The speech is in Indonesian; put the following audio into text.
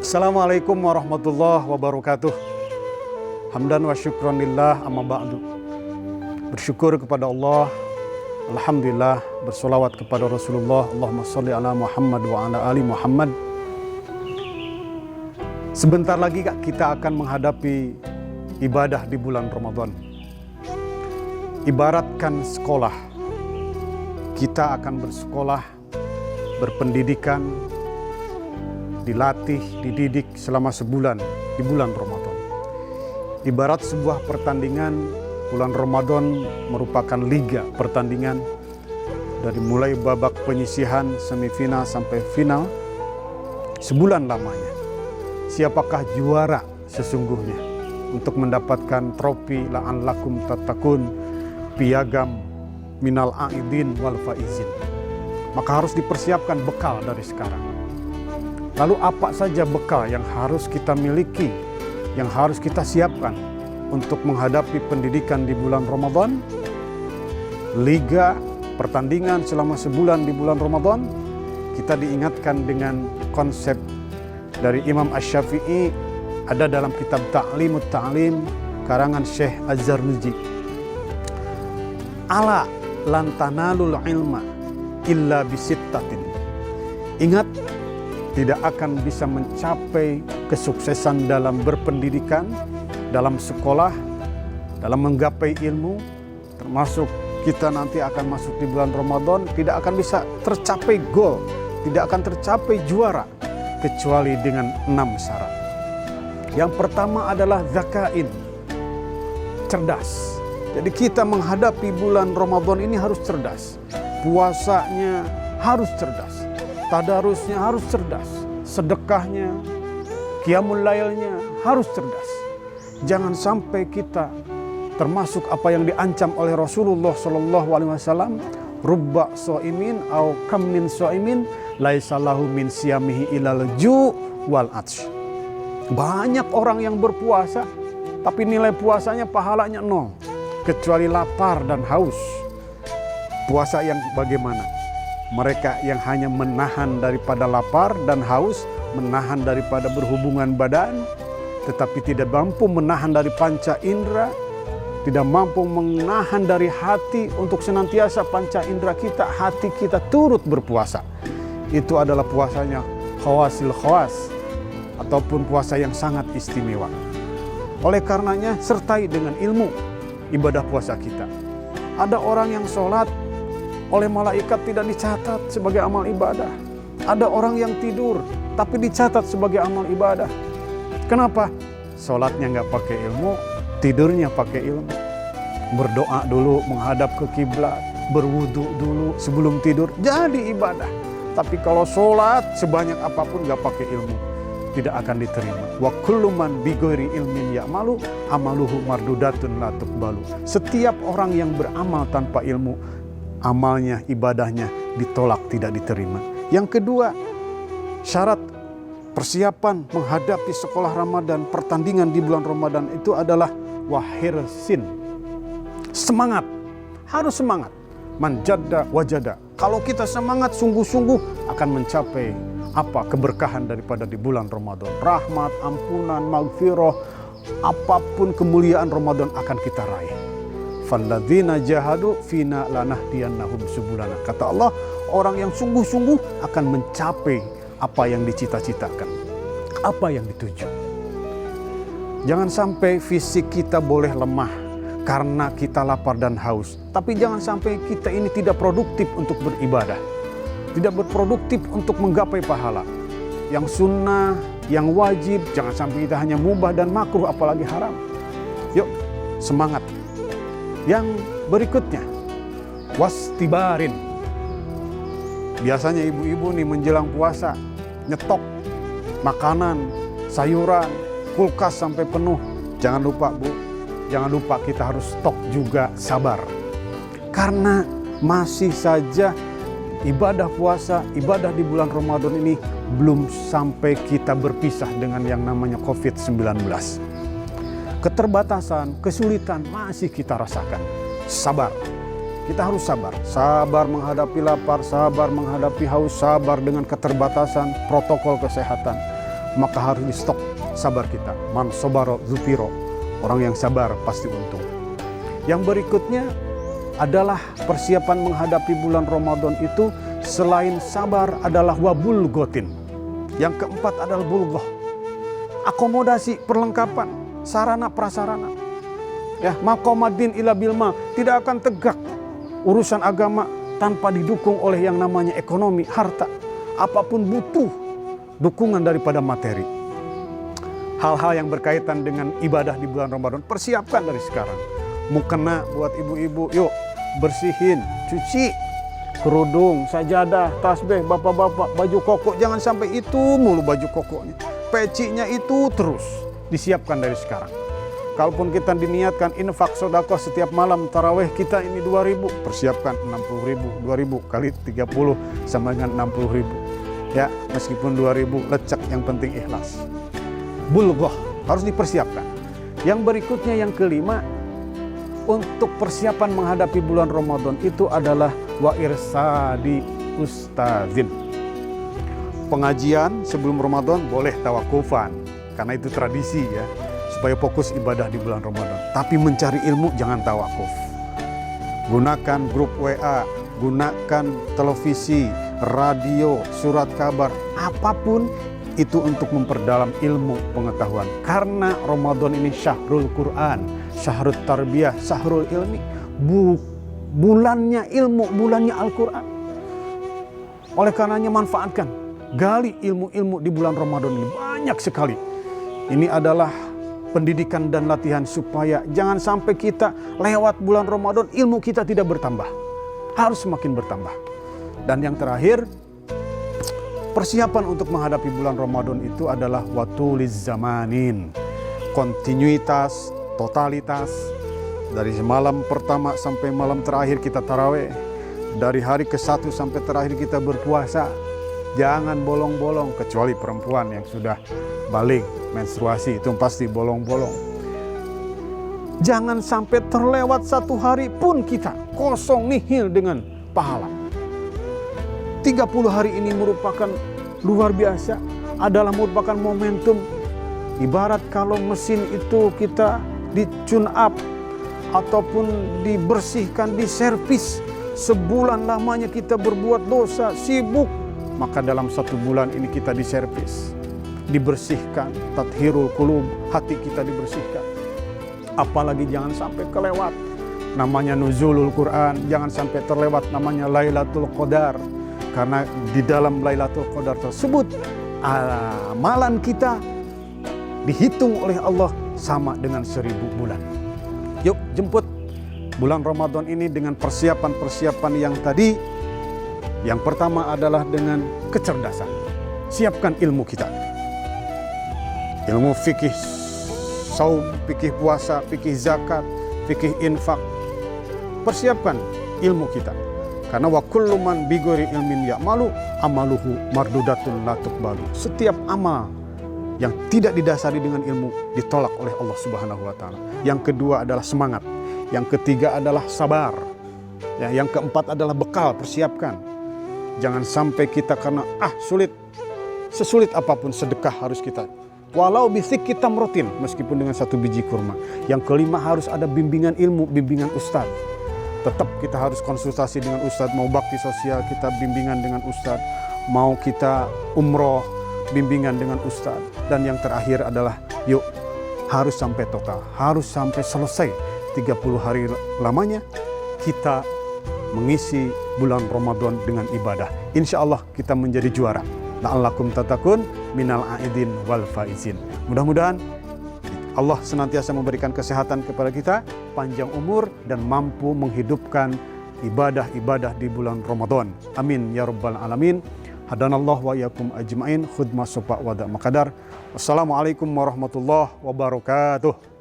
Assalamualaikum warahmatullahi wabarakatuh. Hamdan wa syukran lillah amma ba'du. Bersyukur kepada Allah, alhamdulillah, bersolawat kepada Rasulullah, Allahumma sholli ala Muhammad wa ala ali Muhammad. Sebentar lagi kita akan menghadapi ibadah di bulan Ramadan. Ibaratkan sekolah, kita akan bersekolah, berpendidikan, dilatih, dididik selama sebulan di bulan Ramadan. Ibarat sebuah pertandingan, bulan Ramadan merupakan liga pertandingan dari mulai babak penyisihan, semifinal sampai final, sebulan lamanya. Siapakah juara sesungguhnya untuk mendapatkan trofi la'allakum tattaqun, piagam minal aidin wal faizin? Maka harus dipersiapkan bekal dari sekarang. Lalu apa saja bekal yang harus kita miliki, yang harus kita siapkan untuk menghadapi pendidikan di bulan Ramadan? Liga, pertandingan selama sebulan di bulan Ramadan, kita diingatkan dengan konsep dari Imam Asy-Syafi'i, ada dalam kitab Ta'limut Ta'lim karangan Syekh Az-Zarnuji. Ala lan tanalul ilma illa bisittatin. Ingat, tidak akan bisa mencapai kesuksesan dalam berpendidikan, dalam sekolah, dalam menggapai ilmu, termasuk kita nanti akan masuk di bulan Ramadan, tidak akan bisa tercapai gol, tidak akan tercapai juara, kecuali dengan 6 syarat. Yang pertama adalah zakain, cerdas. Jadi kita menghadapi bulan Ramadan ini harus cerdas. Puasanya harus cerdas. Tadarusnya harus cerdas, sedekahnya, qiyamul lailnya harus cerdas. Jangan sampai kita termasuk apa yang diancam oleh Rasulullah SAW, rubba so'imin au kam min so'imin laisa lahu min siyamihi ilal ju' wal atsh. Banyak orang yang berpuasa tapi nilai puasanya pahalanya 0, kecuali lapar dan haus. Puasa yang bagaimana? Mereka yang hanya menahan daripada lapar dan haus, menahan daripada berhubungan badan, tetapi tidak mampu menahan dari panca indera, tidak mampu menahan dari hati untuk senantiasa panca indera kita, hati kita turut berpuasa. Itu adalah puasanya khawasil khawas, ataupun puasa yang sangat istimewa. Oleh karenanya, sertai dengan ilmu ibadah puasa kita. Ada orang yang sholat oleh malaikat tidak dicatat sebagai amal ibadah. Ada orang yang tidur tapi dicatat sebagai amal ibadah. Kenapa? Sholatnya nggak pakai ilmu, tidurnya pakai ilmu. Berdoa dulu menghadap ke kiblat, berwudu dulu sebelum tidur, jadi ibadah. Tapi kalau sholat sebanyak apapun nggak pakai ilmu, tidak akan diterima. Wa kullu man bighairi ilmin ya'malu amaluhu mardudatun la tuqbalu. Setiap orang yang beramal tanpa ilmu, amalnya, ibadahnya ditolak, tidak diterima. Yang kedua, syarat persiapan menghadapi sekolah Ramadan, pertandingan di bulan Ramadan itu adalah wahirsin. Semangat, harus semangat. Manjada wajada. Kalau kita semangat sungguh-sungguh akan mencapai apa? Keberkahan daripada di bulan Ramadan. Rahmat, ampunan, maghfirah, apapun kemuliaan Ramadan akan kita raih. Falladzina jahadu fina lanahdiyannahum subulana. Kata Allah, orang yang sungguh-sungguh akan mencapai apa yang dicita-citakan, apa yang dituju. Jangan sampai fisik kita boleh lemah karena kita lapar dan haus, tapi jangan sampai kita ini tidak produktif untuk beribadah, tidak berproduktif untuk menggapai pahala. Yang sunnah, yang wajib, jangan sampai kita hanya mubah dan makruh, apalagi haram. Yuk, semangat. Yang berikutnya, wastibarin. Biasanya ibu-ibu nih menjelang puasa nyetok makanan, sayuran, kulkas sampai penuh. Jangan lupa Bu, jangan lupa kita harus stok juga, sabar. Karena masih saja ibadah puasa, ibadah di bulan Ramadan ini belum sampai kita berpisah dengan yang namanya COVID-19. Keterbatasan, kesulitan masih kita rasakan. Sabar. Kita harus sabar. Sabar menghadapi lapar, sabar menghadapi haus, sabar dengan keterbatasan protokol kesehatan. maka harus di stok sabar kita. Man sobaro zufiro, orang yang sabar pasti untung. Yang berikutnya adalah persiapan menghadapi bulan Ramadan itu selain sabar adalah wabul gotin. Yang keempat adalah bulgoh, akomodasi, perlengkapan, sarana prasarana. Ya, maqamadin ila bilma, tidak akan tegak urusan agama tanpa didukung oleh yang namanya ekonomi, harta. Apapun butuh dukungan daripada materi. Hal-hal yang berkaitan dengan ibadah di bulan Ramadan, persiapkan dari sekarang. Mukena buat ibu-ibu, yuk bersihin, cuci kerudung, sajadah, tasbih, bapak-bapak, baju koko, jangan sampai itu mulu baju kokonya. Pecinya itu terus disiapkan dari sekarang. Kalaupun kita diniatkan infak sedekah setiap malam tarawih kita ini 2.000, persiapkan 60.000, 2.000 kali 30 sama dengan 60.000. Ya, meskipun 2.000 lecek, yang penting ikhlas. Bulghah harus dipersiapkan. Yang berikutnya, yang kelima, untuk persiapan menghadapi bulan Ramadan itu adalah wa irsadi ustadzin. Pengajian sebelum Ramadan boleh tawakufan, karena itu tradisi ya, supaya fokus ibadah di bulan Ramadan. Tapi mencari ilmu jangan tawakuf. Gunakan grup WA, gunakan televisi, radio, surat kabar, apapun itu untuk memperdalam ilmu pengetahuan. Karena Ramadan ini syahrul Quran, syahrul tarbiyah, syahrul ilmi. Bulannya ilmu, bulannya Al-Quran. Oleh karenanya manfaatkan, gali ilmu-ilmu di bulan Ramadan ini banyak sekali. Ini adalah pendidikan dan latihan supaya jangan sampai kita lewat bulan Ramadan ilmu kita tidak bertambah. Harus semakin bertambah. Dan yang terakhir, persiapan untuk menghadapi bulan Ramadan itu adalah watuliz zamanin. Kontinuitas, totalitas. Dari malam pertama sampai malam terakhir kita tarawih. Dari hari ke-1 sampai terakhir kita berpuasa. Jangan bolong-bolong, kecuali perempuan yang sudah balik menstruasi, itu pasti bolong-bolong. Jangan sampai terlewat satu hari pun kita kosong nihil dengan pahala. 30 hari ini merupakan luar biasa, adalah merupakan momentum. Ibarat kalau mesin itu kita di tune up ataupun dibersihkan, diservis. Sebulan lamanya kita berbuat dosa, sibuk. Maka dalam 1 bulan ini kita diservis, dibersihkan, tathirul qulub, hati kita dibersihkan. Apalagi jangan sampai kelewat namanya nuzulul Quran, jangan sampai terlewat namanya Lailatul Qadar. Karena di dalam Lailatul Qadar tersebut amalan kita dihitung oleh Allah sama dengan 1000 bulan. Yuk jemput bulan Ramadan ini dengan persiapan-persiapan yang tadi. Yang pertama adalah dengan kecerdasan. Siapkan ilmu kita. Ilmu fikih saum, fikih puasa, fikih zakat, fikih infak. Persiapkan ilmu kita. Karena wa kullu man bighairi ilmin ya'malu amaluhu mardudatun la tuqbalu. Setiap amal yang tidak didasari dengan ilmu ditolak oleh Allah Subhanahu wa taala. Yang kedua adalah semangat. Yang ketiga adalah sabar. Ya, yang keempat adalah bekal, persiapkan. Jangan sampai kita karena sulit. Sesulit apapun sedekah harus kita. Walau bisik kita merutin meskipun dengan 1 biji kurma. Yang kelima harus ada bimbingan ilmu, bimbingan ustadz. Tetap kita harus konsultasi dengan ustadz. Mau bakti sosial kita bimbingan dengan ustadz. Mau kita umroh bimbingan dengan ustadz. Dan yang terakhir adalah yuk harus sampai total. Harus sampai selesai 30 hari lamanya kita mengisi bulan Ramadan dengan ibadah. Insya Allah kita menjadi juara. La'allakum tatakun minal aidin wal faizin. Mudah-mudahan Allah senantiasa memberikan kesehatan kepada kita, panjang umur dan mampu menghidupkan ibadah-ibadah di bulan Ramadan. Amin ya rabbal alamin. Hadanallah wa iyyakum ajmain. Khudma sufa wa da maqadar. Wassalamualaikum warahmatullahi wabarakatuh.